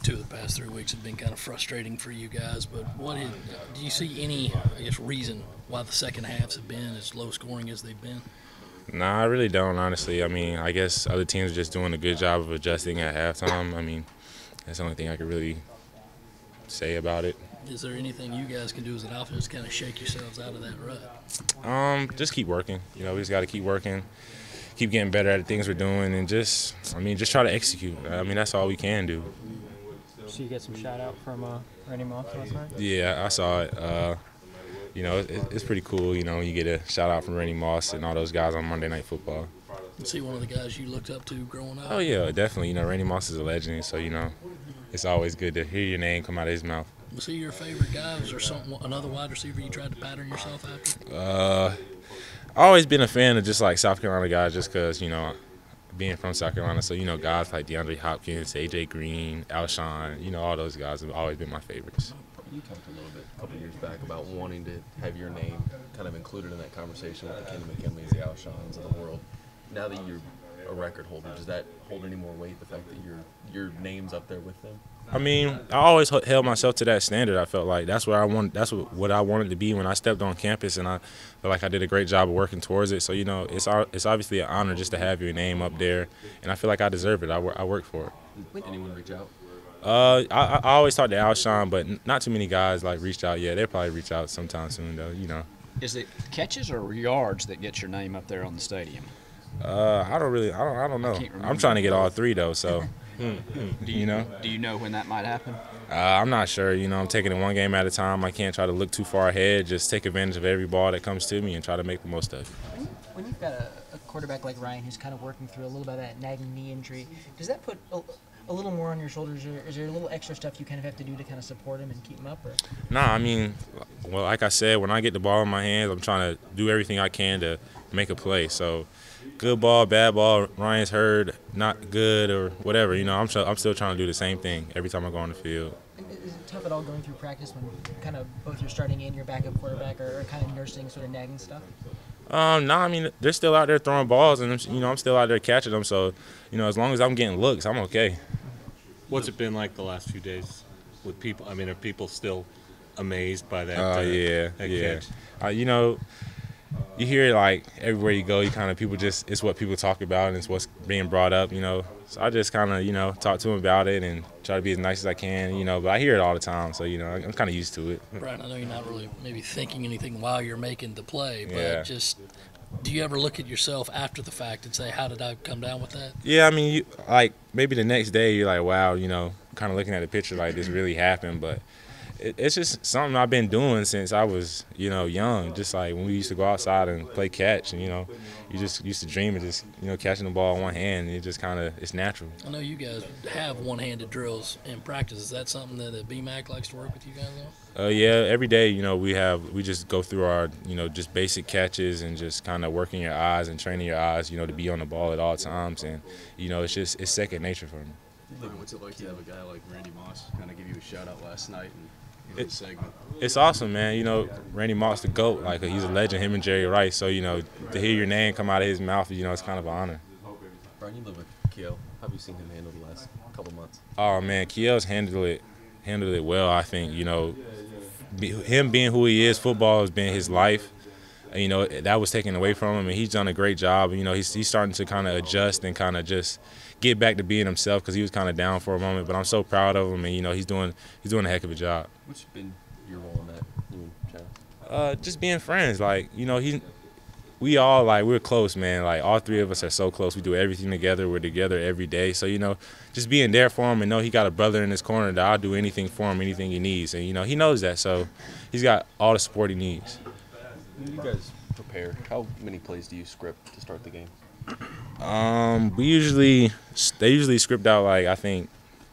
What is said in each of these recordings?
2 of the past 3 weeks have been kind of frustrating for you guys, but do you see any, I guess, reason why the second halves have been as low scoring as they've been? Nah, I really don't, honestly. I mean, I guess other teams are just doing a good job of adjusting at halftime. I mean, that's the only thing I could really say about it. Is there anything you guys can do as an offense to kind of shake yourselves out of that rut? Just keep working. We just got to keep working, keep getting better at the things we're doing, and just try to execute. I mean, that's all we can do. So you get some shout out from Randy Moss last night? Yeah, I saw it. It's pretty cool, you get a shout out from Randy Moss and all those guys on Monday Night Football. Is he one of the guys you looked up to growing up? Oh, yeah, definitely. Randy Moss is a legend, so, it's always good to hear your name come out of his mouth. Was he your favorite guy? Was there another wide receiver you tried to pattern yourself after? I've always been a fan of just, like, South Carolina guys just because, being from South Carolina. So, guys like DeAndre Hopkins, A.J. Green, Alshon, all those guys have always been my favorites. You talked a little bit a couple years back about wanting to have your name kind of included in that conversation with the Kenny McKinleys, the Alshons of the world. Now that you're a record holder, does that hold any more weight, the fact that your name's up there with them? I mean, I always held myself to that standard. I felt like that's what I wanted to be when I stepped on campus, and I feel like I did a great job of working towards it. So, it's obviously an honor just to have your name up there, and I feel like I deserve it. I work for it. Did anyone reach out? I always talked to Alshon, but not too many guys reached out yet. They'll probably reach out sometime soon, though. Is it catches or yards that gets your name up there on the stadium? I don't know. I'm trying to get all 3 though, so. Do you know when that might happen? I'm not sure. I'm taking it one game at a time. I can't try to look too far ahead. Just take advantage of every ball that comes to me and try to make the most of it. When you've got a quarterback like Ryan who's kind of working through a little bit of that nagging knee injury, does that put a little more on your shoulders? Or is there a little extra stuff you kind of have to do to kind of support him and keep him up? Or? Nah, I mean, well, like I said, when I get the ball in my hands, I'm trying to do everything I can to make a play. So, good ball, bad ball, Ryan's hurt, not good, or whatever. I'm still trying to do the same thing every time I go on the field. Is it tough at all going through practice when kind of both your starting and your backup quarterback are kind of nursing sort of nagging stuff? I mean, they're still out there throwing balls, and I'm still out there catching them. So, as long as I'm getting looks, I'm okay. What's it been like the last few days with people? I mean, are people still amazed by that? Yeah. Catch? You hear it everywhere you go. It's what people talk about, and it's what's being brought up. So I just kind of talk to them about it and try to be as nice as I can. But I hear it all the time, so I'm kind of used to it. Bryan, I know you're not really maybe thinking anything while you're making the play, but Yeah. just do you ever look at yourself after the fact and say, how did I come down with that? Yeah, I mean, maybe the next day you're like, wow, kind of looking at the picture like this really happened, but it's just something I've been doing since I was, young. Just like when we used to go outside and play catch, and you just used to dream of just, catching the ball in one hand, and it just it's natural. I know you guys have one-handed drills in practice. Is that something that BMAC likes to work with you guys on? Yeah, every day, we just go through our, just basic catches and just kind of working your eyes and training your eyes, to be on the ball at all times, and it's second nature for me. What's it like to have a guy like Randy Moss kind of give you a shout out last night and the segment? It's awesome, man. Randy Moss, the GOAT. He's a legend, him and Jerry Rice. So, to hear your name come out of his mouth, it's kind of an honor. Bryan, you live with Keo. How have you seen him handle the last couple months? Oh, man, Keo's handled it well, I think. Him being who he is, football has been his life. That was taken away from him, and he's done a great job. He's starting to kind of adjust and kind of just get back to being himself because he was kind of down for a moment. But I'm so proud of him, and he's doing a heck of a job. What's been your role in that, you and Chad? Just being friends. We're close, man. All 3 of us are so close. We do everything together. We're together every day. So just being there for him and know he got a brother in his corner that I'll do anything for him, anything he needs, and he knows that. So he's got all the support he needs. When you guys prepare, how many plays do you script to start the game? They usually script out I think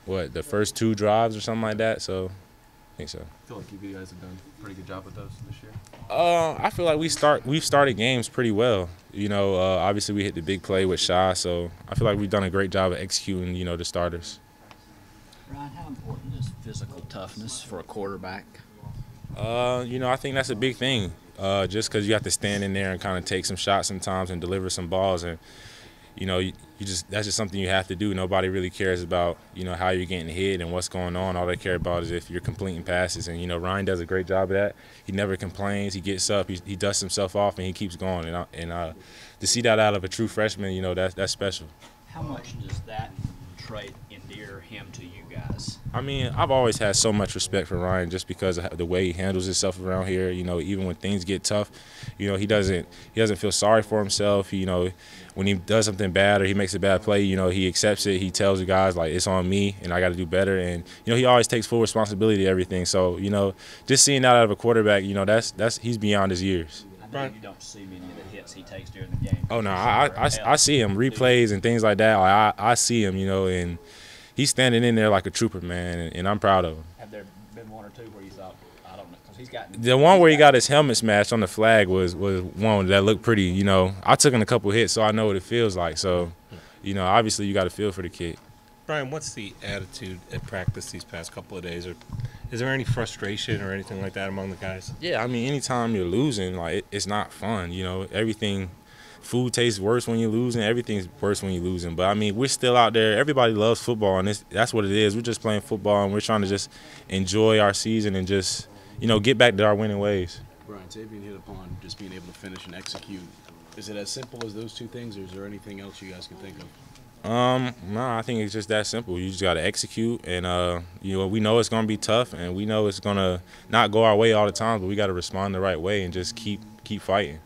the first 2 drives or something like that. So I think so. I feel like you guys have done a pretty good job with those this year. I feel like we've started games pretty well. Obviously we hit the big play with Shy, so I feel like we've done a great job of executing the starters. Ryan, how important is physical toughness for a quarterback? I think that's a big thing. Just because you have to stand in there and kind of take some shots sometimes and deliver some balls, and that's just something you have to do. Nobody really cares about, how you're getting hit and what's going on. All they care about is if you're completing passes. And, Ryan does a great job of that. He never complains. He gets up, he dusts himself off, and he keeps going. And to see that out of a true freshman, that's special. How much does that trait endear him to you guys? I mean, I've always had so much respect for Ryan just because of the way he handles himself around here. Even when things get tough, he doesn't feel sorry for himself. When he does something bad or he makes a bad play, he accepts it. He tells the guys, like, it's on me and I got to do better. And, he always takes full responsibility to everything. So, just seeing that out of a quarterback, that's he's beyond his years. I know you don't see many of the hits he takes during the game. Oh, no, I see him, replays and things like that. Like, I see him, and he's standing in there like a trooper, man, and I'm proud of him. Have there been one or two where you thought, I don't know, because he's got the one where he got his helmet smashed on the flag was one that looked pretty. I took in a couple hits, so I know what it feels like. So, obviously you got to feel for the kid. Bryan, what's the attitude at practice these past couple of days? Or is there any frustration or anything like that among the guys? Yeah, I mean, anytime you're losing, like it's not fun. Everything. Food tastes worse when you're losing. Everything's worse when you're losing. But, I mean, we're still out there. Everybody loves football, and that's what it is. We're just playing football, and we're trying to just enjoy our season and just, get back to our winning ways. Brian, Sabian hit upon just being able to finish and execute. Is it as simple as those two things, or is there anything else you guys can think of? No, I think it's just that simple. You just got to execute, and, we know it's going to be tough, and we know it's going to not go our way all the time, but we got to respond the right way and just keep fighting.